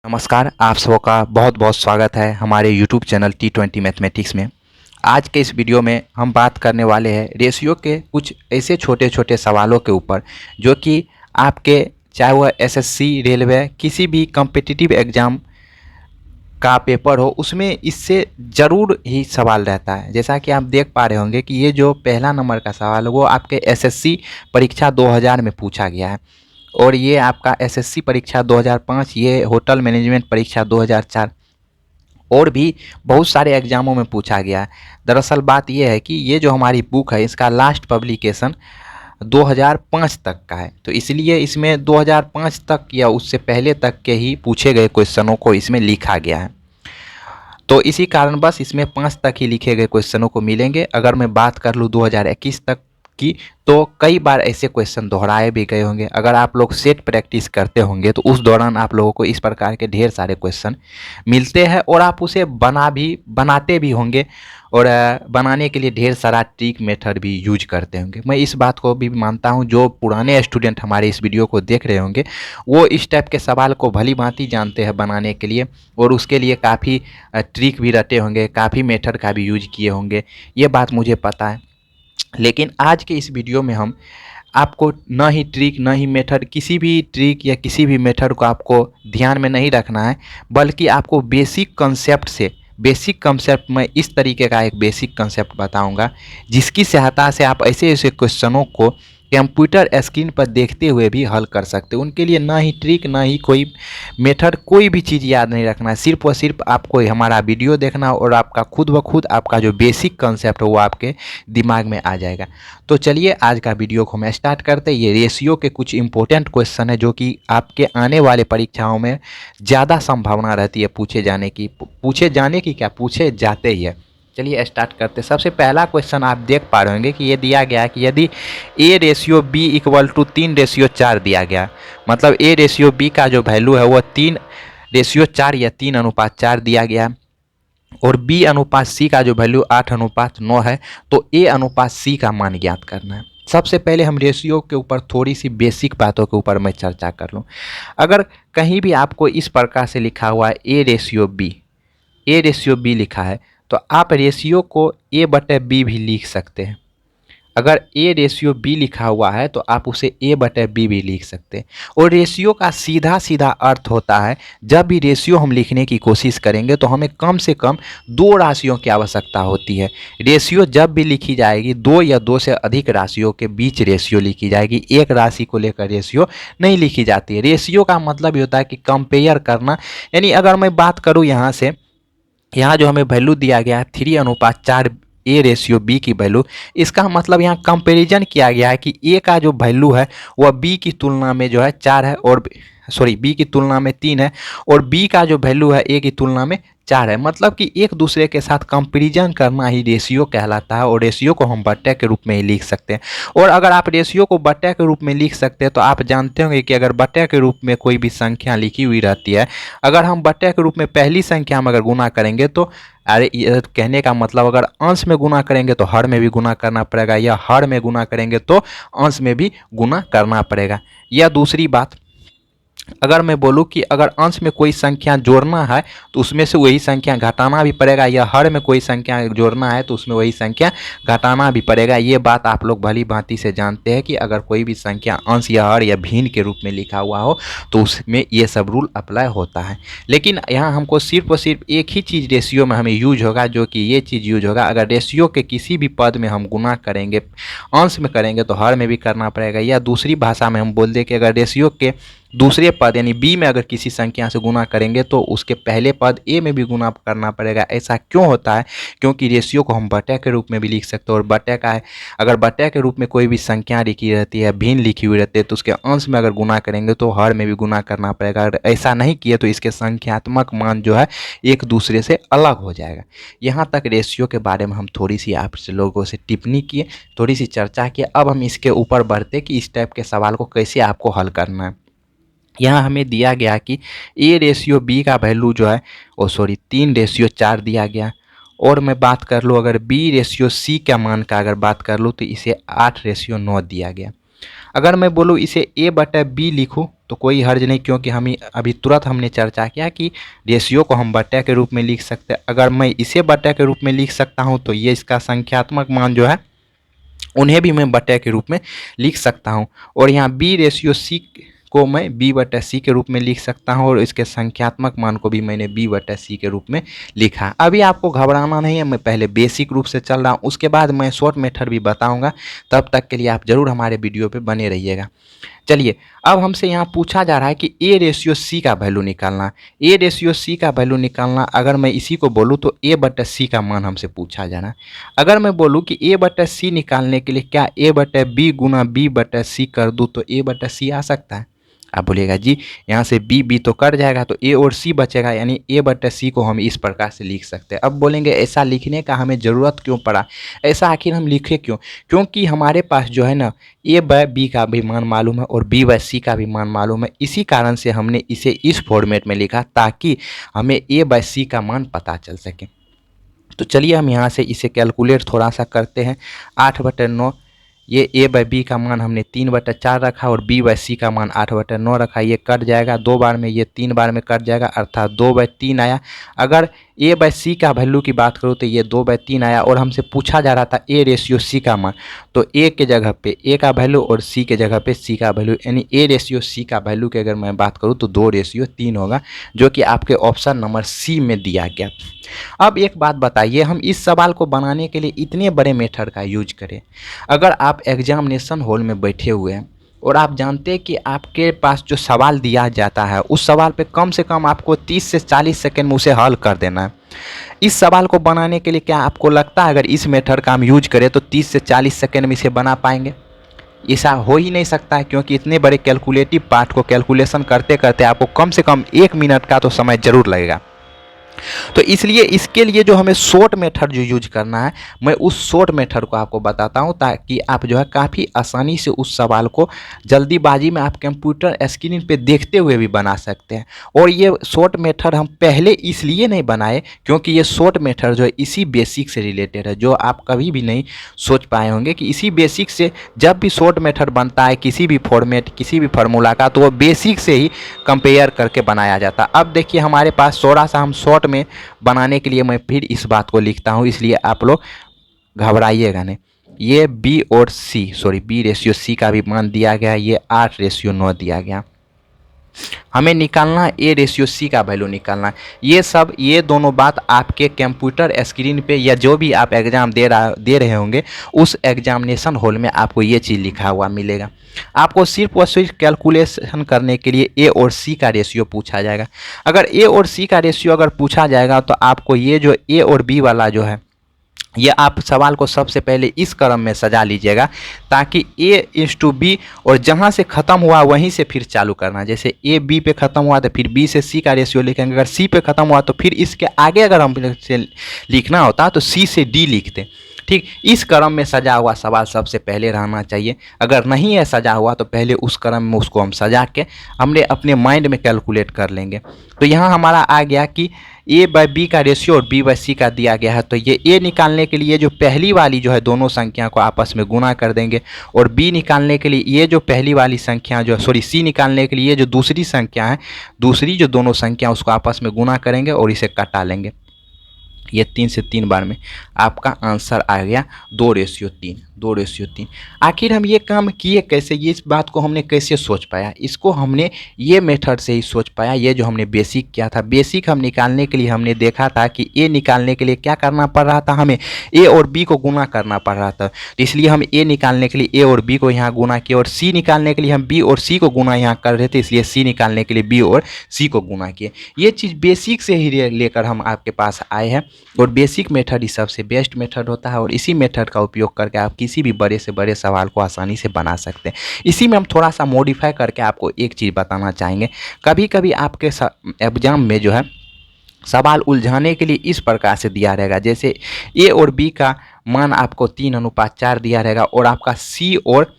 नमस्कार, आप सबका बहुत बहुत स्वागत है हमारे YouTube चैनल T20 मैथमेटिक्स में। आज के इस वीडियो में हम बात करने वाले हैं रेशियो के कुछ ऐसे छोटे छोटे सवालों के ऊपर जो कि आपके चाहे वह एसएससी, रेलवे, किसी भी कॉम्पिटिटिव एग्ज़ाम का पेपर हो उसमें इससे ज़रूर ही सवाल रहता है। जैसा कि आप देख पा रहे होंगे कि ये जो पहला नंबर का सवाल है वो आपके एसएससी परीक्षा 2000 में पूछा गया है और ये आपका एसएससी परीक्षा 2005, ये होटल मैनेजमेंट परीक्षा 2004 और भी बहुत सारे एग्ज़ामों में पूछा गया है। दरअसल बात ये है कि ये जो हमारी बुक है इसका लास्ट पब्लिकेशन 2005 तक का है, तो इसलिए इसमें 2005 तक या उससे पहले तक के ही पूछे गए क्वेश्चनों को इसमें लिखा गया है। तो इसी कारण बस इसमें 5 तक ही लिखे गए क्वेश्चनों को मिलेंगे। अगर मैं बात कर लूँ 2021 तक की, तो कई बार ऐसे क्वेश्चन दोहराए भी गए होंगे। अगर आप लोग सेट प्रैक्टिस करते होंगे तो उस दौरान आप लोगों को इस प्रकार के ढेर सारे क्वेश्चन मिलते हैं और आप उसे बनाते भी होंगे और बनाने के लिए ढेर सारा ट्रिक मेथड भी यूज करते होंगे। मैं इस बात को भी मानता हूं, जो पुराने स्टूडेंट हमारे इस वीडियो को देख रहे होंगे वो इस टाइप के सवाल को भली भांति जानते हैं बनाने के लिए और उसके लिए काफ़ी ट्रिक भी रटे होंगे, काफ़ी मेथड का भी यूज किए होंगे, ये बात मुझे पता है। लेकिन आज के इस वीडियो में हम आपको न ही ट्रिक न ही मेथड, किसी भी ट्रिक या किसी भी मेथड को आपको ध्यान में नहीं रखना है, बल्कि आपको बेसिक कंसेप्ट में इस तरीके का एक बेसिक कंसेप्ट बताऊंगा जिसकी सहायता से आप ऐसे ऐसे क्वेश्चनों को कंप्यूटर स्क्रीन पर देखते हुए भी हल कर सकते हो। उनके लिए ना ही ट्रिक ना ही कोई मेथड, कोई भी चीज़ याद नहीं रखना है, सिर्फ और सिर्फ आपको हमारा वीडियो देखना और आपका खुद ब खुद आपका जो बेसिक कंसेप्ट है वो आपके दिमाग में आ जाएगा। तो चलिए आज का वीडियो को हम स्टार्ट करते हैं। ये रेशियो के कुछ इंपॉर्टेंट क्वेश्चन है जो कि आपके आने वाले परीक्षाओं में ज़्यादा संभावना रहती है पूछे जाने की क्या, पूछे जाते ही है। चलिए स्टार्ट करते हैं। सबसे पहला क्वेश्चन आप देख पा रहे होंगे कि ये दिया गया है कि यदि a ratio b equal to 3:4 दिया गया, मतलब a रेशियो b का जो वैल्यू है वो 3:4 या 3:4 दिया गया और b अनुपात c का जो वैल्यू 8:9 है, तो a अनुपात c का मान ज्ञात करना है। सबसे पहले हम रेशियो के ऊपर थोड़ी सी बेसिक बातों के ऊपर मैं चर्चा कर लूँ। अगर कहीं भी आपको इस प्रकार से लिखा हुआ है a रेशियो b लिखा है, तो आप रेशियो को a/b भी लिख सकते हैं। अगर a रेशियो b लिखा हुआ है तो आप उसे a/b भी लिख सकते हैं। और रेशियो का सीधा सीधा अर्थ होता है, जब भी रेशियो हम लिखने की कोशिश करेंगे तो हमें कम से कम 2 राशियों की आवश्यकता होती है। रेशियो जब भी लिखी जाएगी 2 या 2 से अधिक राशियों के बीच रेशियो लिखी जाएगी, एक राशि को लेकर रेशियो नहीं लिखी जाती है। रेशियो का मतलब ये होता है कि कंपेयर करना, यानी अगर मैं बात करूँ यहाँ जो हमें वैल्यू दिया गया है 3:4 a रेशियो b की वैल्यू, इसका मतलब यहाँ कंपैरिजन किया गया है कि a का जो वैल्यू है वह b की तुलना में जो है 4 है और b की तुलना में 3 है और b का जो वैल्यू है a की तुलना में 4 है। मतलब कि एक दूसरे के साथ कंपैरिजन करना ही रेशियो कहलाता है और रेशियो को हम बट्टे के रूप में ही लिख सकते हैं। और अगर आप रेशियो को बट्टे के रूप में लिख सकते हैं तो आप जानते होंगे कि अगर बट्टे के रूप में कोई भी संख्या लिखी हुई रहती है, अगर हम बट्टे के रूप में पहली संख्या में अगर गुना करेंगे तो ये कहने का मतलब अगर अंश में गुना करेंगे तो हर में भी गुना करना पड़ेगा, या हर में गुना करेंगे तो अंश में भी गुना करना पड़ेगा। या दूसरी बात, अगर मैं बोलूँ कि अगर अंश में कोई संख्या जोड़ना है तो उसमें से वही संख्या घटाना भी पड़ेगा, या हर में कोई संख्या जोड़ना है तो उसमें वही संख्या घटाना भी पड़ेगा। ये बात आप लोग भली भांति से जानते हैं कि अगर कोई भी संख्या अंश या हर या भिन्न के रूप में लिखा हुआ हो तो उसमें ये सब रूल अप्लाई होता है। लेकिन यहाँ हमको सिर्फ और सिर्फ एक ही चीज़ रेशियो में हमें यूज होगा, जो कि ये चीज़ यूज होगा, अगर रेशियो के किसी भी पद में हम गुना करेंगे, अंश में करेंगे तो हर में भी करना पड़ेगा। या दूसरी भाषा में हम बोल दें कि अगर रेशियो के दूसरे पद यानी b में अगर किसी संख्या से गुना करेंगे तो उसके पहले पद a में भी गुना करना पड़ेगा। ऐसा क्यों होता है? क्योंकि रेशियो को हम बटे के रूप में भी लिख सकते हैं और बटे का है, अगर बटे के रूप में कोई भी संख्या लिखी रहती है, भिन्न लिखी हुई रहती है, तो उसके अंश में अगर गुना करेंगे तो हर में भी गुना करना पड़ेगा। अगर ऐसा नहीं किए तो इसके संख्यात्मक मान जो है एक दूसरे से अलग हो जाएगा। यहाँ तक रेशियो के बारे में हम थोड़ी सी आप लोगों से टिप्पणी किए, थोड़ी सी चर्चा किए। अब हम इसके ऊपर बढ़ते कि इस टाइप के सवाल को कैसे आपको हल करना है। यहाँ हमें दिया गया कि a रेशियो b का वैल्यू जो है 3:4 दिया गया, और मैं बात कर लूँ अगर b रेशियो c का मान का अगर बात कर लूँ तो इसे 8:9 दिया गया। अगर मैं बोलूँ इसे a/b लिखूँ तो कोई हर्ज नहीं, क्योंकि हम अभी तुरंत हमने चर्चा किया कि रेशियो को हम बट्टे के रूप में लिख सकते हैं। अगर मैं इसे बट्टे के रूप में लिख सकता हूँ तो ये इसका संख्यात्मक मान जो है उन्हें भी मैं बट्टे के रूप में लिख सकता हूँ। और यहाँ बी रेशियो सी को मैं बी बटा सी के रूप में लिख सकता हूँ, और इसके संख्यात्मक मान को भी मैंने बी बटा सी के रूप में लिखा। अभी आपको घबराना नहीं है, मैं पहले बेसिक रूप से चल रहा हूँ, उसके बाद मैं शॉर्ट मेथड भी बताऊँगा। तब तक के लिए आप ज़रूर हमारे वीडियो पे बने रहिएगा। चलिए, अब हमसे यहाँ पूछा जा रहा है कि ए रेशियो सी का वैल्यू निकालना। ए रेशियो सी का वैल्यू निकालना, अगर मैं इसी को बोलूँ तो ए बटा सी का मान हमसे पूछा जा रहा है। अगर मैं बोलूँ कि ए बटा सी निकालने के लिए क्या ए बटा बी गुना बी बटा सी कर दूँ तो ए बटा सी आ सकता है? आप बोलिएगा जी यहाँ से बी बी तो कट जाएगा तो ए और सी बचेगा, यानी ए बटा सी को हम इस प्रकार से लिख सकते हैं। अब बोलेंगे ऐसा लिखने का हमें ज़रूरत क्यों पड़ा, ऐसा आखिर हम लिखे क्यों? क्योंकि हमारे पास जो है ना ए बाय बी का भी मान मालूम है और बी बाय सी का भी मान मालूम है। इसी कारण से हमने इसे इस फॉर्मेट में लिखा ताकि हमें ए बाय सी का मान पता चल सके। तो चलिए हम यहाँ से इसे कैलकुलेट थोड़ा सा करते हैं। 8/9, ये ए बाय बी का मान हमने 3/4 रखा और बी बाय सी का मान 8/9 रखा। ये कट जाएगा 2 बार में, ये 3 बार में कट जाएगा, अर्थात 2/3 आया। अगर ए बाय सी का वैल्यू की बात करूँ तो ये 2/3 आया, और हमसे पूछा जा रहा था ए रेशियो सी का मान, तो ए के जगह पे ए का वैल्यू और सी के जगह पे सी का वैल्यू, यानी ए रेशियो सी का वैल्यू की अगर मैं बात करूँ तो 2/3 होगा, जो कि आपके ऑप्शन नंबर सी में दिया गया। अब एक बात बताइए, हम इस सवाल को बनाने के लिए इतने बड़े मेथड का यूज करें। अगर आप एग्जामिनेशन हॉल में बैठे हुए हैं और आप जानते हैं कि आपके पास जो सवाल दिया जाता है उस सवाल पे कम से कम आपको 30 से 40 सेकंड में उसे हल कर देना है। इस सवाल को बनाने के लिए क्या आपको लगता है अगर इस मेथड का हम यूज करें तो 30 से 40 सेकंड में इसे बना पाएंगे? ऐसा हो ही नहीं सकता है, क्योंकि इतने बड़े कैलकुलेटिव पार्ट को कैलकुलेशन करते करते आपको कम से कम 1 मिनट का तो समय ज़रूर लगेगा। तो इसलिए इसके लिए जो हमें शॉर्ट मेथड जो यूज करना है, मैं उस शॉर्ट मेथड को आपको बताता हूं ताकि आप जो है काफ़ी आसानी से उस सवाल को जल्दीबाजी में आप कंप्यूटर स्क्रीन पे देखते हुए भी बना सकते हैं। और ये शॉर्ट मेथड हम पहले इसलिए नहीं बनाए क्योंकि ये शॉर्ट मेथड जो है इसी बेसिक से रिलेटेड है, जो आप कभी भी नहीं सोच पाए होंगे कि इसी बेसिक से जब भी शॉर्ट मेथड बनता है किसी भी फॉर्मेट किसी भी फार्मूला का, तो वो बेसिक से ही कंपेयर करके बनाया जाता है। अब देखिए हमारे पास थोड़ा सा हम शॉर्ट में बनाने के लिए मैं फिर इस बात को लिखता हूं, इसलिए आप लोग घबराइएगा नहीं। ये बी और सी बी रेशियो सी का भी मान दिया गया, ये 8/9 दिया गया। हमें निकालना ए रेशियो सी का वैल्यू निकालना। ये दोनों बात आपके कंप्यूटर स्क्रीन पे या जो भी आप एग्ज़ाम दे रहे होंगे उस एग्जामिनेशन हॉल में आपको ये चीज़ लिखा हुआ मिलेगा। आपको सिर्फ और सिर्फ कैलकुलेशन करने के लिए ए और सी का रेशियो पूछा जाएगा। अगर ए और सी का रेशियो अगर पूछा जाएगा तो आपको ये जो ए और बी वाला जो है ये आप सवाल को सबसे पहले इस क्रम में सजा लीजिएगा ताकि ए इज टू बी और जहाँ से ख़त्म हुआ वहीं से फिर चालू करना। जैसे ए बी पे ख़त्म हुआ तो फिर बी से सी का रेशियो लिखेंगे, अगर सी पे ख़त्म हुआ तो फिर इसके आगे अगर हम लिखना होता तो सी से डी लिखते। ठीक इस क्रम में सजा हुआ सवाल सबसे पहले रहना चाहिए। अगर नहीं है सजा हुआ तो पहले उस क्रम में उसको हम सजा के हमने अपने माइंड में कैलकुलेट कर लेंगे। तो यहाँ हमारा आ गया कि ए बाय बी का रेशियो और बी बाय सी का दिया गया है, तो ये ए निकालने के लिए जो पहली वाली जो है दोनों संख्या को आपस में गुना कर देंगे, और बी निकालने के लिए ये जो पहली वाली संख्या जो सी निकालने के लिए ये जो दूसरी संख्या है, दूसरी जो दोनों संख्या उसको आपस में गुना करेंगे और इसे कटा लेंगे। ये 3 से 3 बार में आपका आंसर आ गया 2/3। आखिर हम ये काम किए कैसे, ये इस बात को हमने कैसे सोच पाया? इसको हमने ये मेथड से ही सोच पाया। ये जो हमने बेसिक किया था, बेसिक हम निकालने के लिए हमने देखा था कि ए निकालने के लिए क्या करना पड़ रहा था, हमें ए और बी को गुना करना पड़ रहा था। तो इसलिए हम ए निकालने के लिए ए और बी को यहाँ गुना किए, और सी निकालने के लिए हम बी और सी को गुना यहाँ कर रहे थे, इसलिए सी निकालने के लिए बी और सी को गुना किए। ये चीज़ बेसिक से ही लेकर हम आपके पास आए हैं, और बेसिक मेथड ही सबसे बेस्ट मेथड होता है, और इसी मेथड का उपयोग करके आप किसी भी बड़े से बड़े सवाल को आसानी से बना सकते हैं। इसी में हम थोड़ा सा मॉडिफाई करके आपको एक चीज़ बताना चाहेंगे। कभी कभी आपके एग्जाम में जो है सवाल उलझाने के लिए इस प्रकार से दिया रहेगा, जैसे ए और बी का मान आपको 3:4 दिया रहेगा, और आपका सी और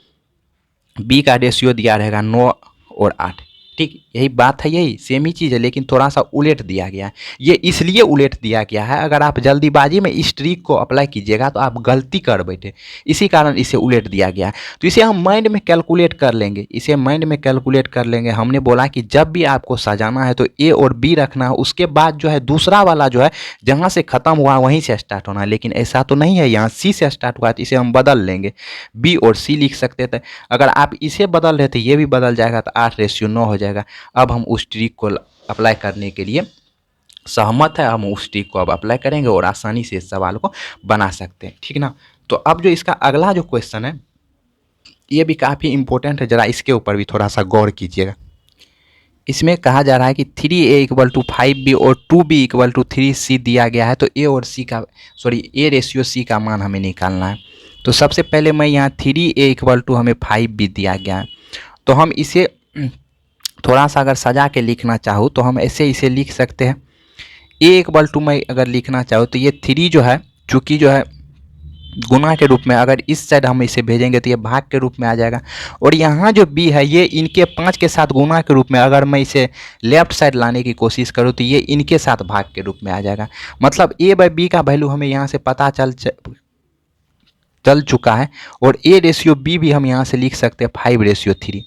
बी का रेशियो दिया रहेगा 9 और 8। ठीक, यही बात है, यही सेम ही चीज़ है, लेकिन थोड़ा सा उलट दिया गया है। ये इसलिए उलट दिया गया है, अगर आप जल्दीबाजी में इस ट्रिक को अप्लाई कीजिएगा तो आप गलती कर बैठे, इसी कारण इसे उलट दिया गया है। तो इसे हम माइंड में कैलकुलेट कर लेंगे, इसे माइंड में कैलकुलेट कर लेंगे। हमने बोला कि जब भी आपको सजाना है तो ए और बी रखना है, उसके बाद जो है दूसरा वाला जो है जहाँ से ख़त्म हुआ वहीं से स्टार्ट होना है, लेकिन ऐसा तो नहीं है, यहाँ सी से स्टार्ट हुआ है तो इसे हम बदल लेंगे, बी और सी लिख सकते थे। अगर आप इसे बदल रहे थे ये भी बदल जाएगा तो 8:9 हो जाएगा। अब हम उस ट्रिक को अप्लाई करने के लिए सहमत है, हम उस ट्रिक को अब अप्लाई करेंगे और आसानी से इस सवाल को बना सकते हैं, ठीक ना। तो अब जो इसका अगला जो क्वेश्चन है ये भी काफ़ी इंपॉर्टेंट है, ज़रा इसके ऊपर भी थोड़ा सा गौर कीजिएगा। इसमें कहा जा रहा है कि 3a = 5b और 2b = 3c दिया गया है, तो ए और सी का A/C का मान हमें निकालना है। तो सबसे पहले मैं यहाँ 3a = हमें 5b दिया गया है, तो हम इसे थोड़ा सा अगर सजा के लिखना चाहूँ तो हम ऐसे इसे लिख सकते हैं। a = मैं अगर लिखना चाहूँ तो ये 3 जो है, चूँकि जो है गुना के रूप में, अगर इस साइड हम इसे भेजेंगे तो ये भाग के रूप में आ जाएगा, और यहाँ जो b है ये इनके 5 के साथ गुना के रूप में, अगर मैं इसे लेफ्ट साइड लाने की कोशिश करूँ तो ये इनके साथ भाग के रूप में आ जाएगा। मतलब a/b का वैल्यू हमें यहाँ से पता चल चुका है, और A/B भी हम यहाँ से लिख सकते हैं 5:3।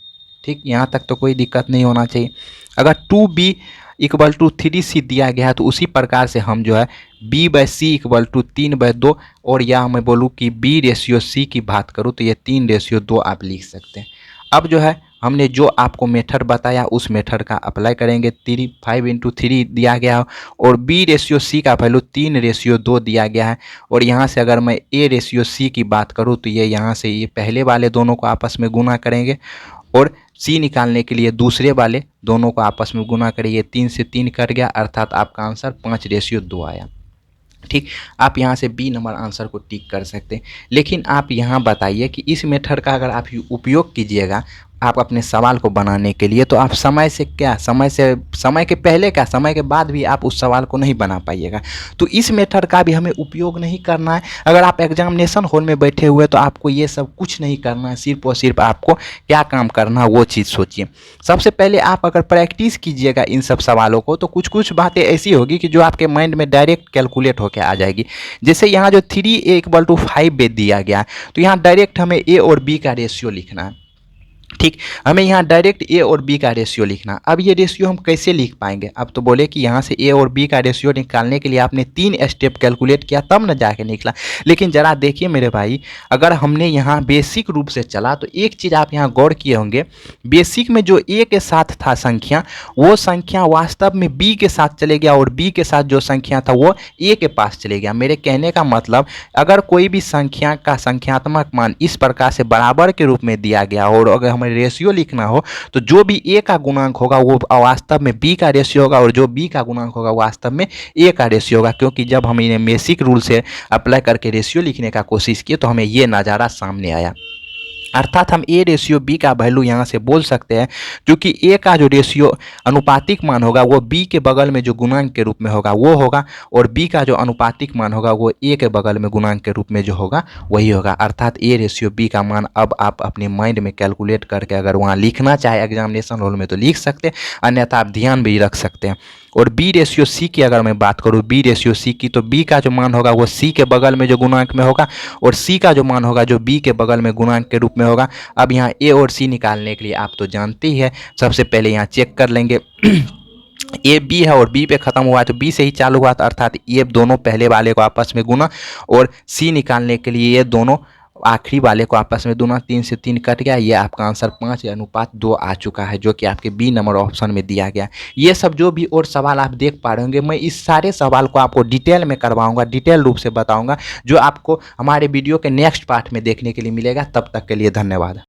ठीक, यहाँ तक तो कोई दिक्कत नहीं होना चाहिए। अगर 2b = 3c दिया गया है तो उसी प्रकार से हम जो है B/C = 3/2, और या मैं बोलूँ कि B/C की बात करूँ तो ये 3:2 आप लिख सकते हैं। अब जो है हमने जो आपको मेथड बताया उस मेथड का अप्लाई करेंगे। 5 × 3 दिया गया है और B/C का वैल्यू 3:2 दिया गया है, और यहाँ से अगर मैं A/C की बात करूँ तो ये यहाँ से ये पहले वाले दोनों को आपस में गुना करेंगे, और C निकालने के लिए दूसरे वाले दोनों को आपस में गुना करेंगे। 3 से 3 कट गया, अर्थात आपका आंसर 5:2 आया। ठीक, आप यहाँ से बी नंबर आंसर को टिक कर सकते हैं। लेकिन आप यहाँ बताइए कि इस मेथड का अगर आप उपयोग कीजिएगा आप अपने सवाल को बनाने के लिए, तो आप समय के पहले क्या समय के बाद भी आप उस सवाल को नहीं बना पाइएगा। तो इस मेथड का भी हमें उपयोग नहीं करना है। अगर आप एग्जामिनेशन हॉल में बैठे हुए तो आपको ये सब कुछ नहीं करना है, सिर्फ और सिर्फ आपको क्या काम करना है वो चीज़ सोचिए। सबसे पहले आप अगर प्रैक्टिस कीजिएगा इन सब सवालों को तो कुछ कुछ बातें ऐसी होगी कि जो आपके माइंड में डायरेक्ट कैलकुलेट होकर आ जाएगी। जैसे यहाँ जो 3a = 5b दिया गया, तो यहाँ डायरेक्ट हमें a और b का रेशियो लिखना है। ठीक, हमें यहाँ डायरेक्ट ए और बी का रेशियो लिखना। अब ये रेशियो हम कैसे लिख पाएंगे? अब तो बोले कि यहाँ से ए और बी का रेशियो निकालने के लिए आपने 3 स्टेप कैलकुलेट किया तब न जाके निकला। लेकिन ज़रा देखिए मेरे भाई, अगर हमने यहाँ बेसिक रूप से चला तो एक चीज़ आप यहाँ गौर किए होंगे, बेसिक में जो ए के साथ था संख्या, वो संख्या वास्तव में बी के साथ चले गया, और बी के साथ जो संख्या था वो ए के पास चले गया। मेरे कहने का मतलब, अगर कोई भी संख्या का संख्यात्मक मान इस प्रकार से बराबर के रूप में दिया गया और अगर हमें रेशियो लिखना हो तो जो भी ए का गुणांक होगा वो वास्तव में बी का रेशियो होगा, और जो बी का गुणांक होगा वास्तव में ए का रेशियो होगा। क्योंकि जब हम इन्हें बेसिक रूल से अप्लाई करके रेशियो लिखने का कोशिश किए तो हमें ये नज़ारा सामने आया। अर्थात हम A/B का वैल्यू यहाँ से बोल सकते हैं, क्योंकि ए का जो रेशियो अनुपातिक मान होगा वो बी के बगल में जो गुणांक के रूप में होगा वो होगा, और बी का जो अनुपातिक मान होगा वो ए के बगल में गुणांक के रूप में जो होगा वही होगा। अर्थात A/B का मान अब आप अपने माइंड में कैलकुलेट करके अगर वहाँ लिखना चाहे एग्जामिनेशन हॉल में तो लिख सकते हैं, अन्यथा आप ध्यान भी रख सकते हैं। और B/C की अगर मैं बात करूँ, B/C की, तो B का जो मान होगा वो C के बगल में जो गुणांक में होगा, और C का जो मान होगा जो B के बगल में गुणांक के रूप में होगा। अब यहाँ A और C निकालने के लिए आप तो जानते ही है, सबसे पहले यहाँ चेक कर लेंगे ए बी है और बी पे ख़त्म हुआ है तो बी से ही चालू हुआ था, अर्थात ये दोनों पहले वाले को आपस में गुना, और सी निकालने के लिए ये दोनों आखिरी वाले को आपस में गुना। 3 से 3 कट गया, ये आपका आंसर 5:2 आ चुका है, जो कि आपके बी नंबर ऑप्शन में दिया गया। ये सब जो भी और सवाल आप देख पा रहे होंगे, मैं इस सारे सवाल को आपको डिटेल में करवाऊंगा, डिटेल रूप से बताऊंगा, जो आपको हमारे वीडियो के नेक्स्ट पार्ट में देखने के लिए मिलेगा। तब तक के लिए धन्यवाद।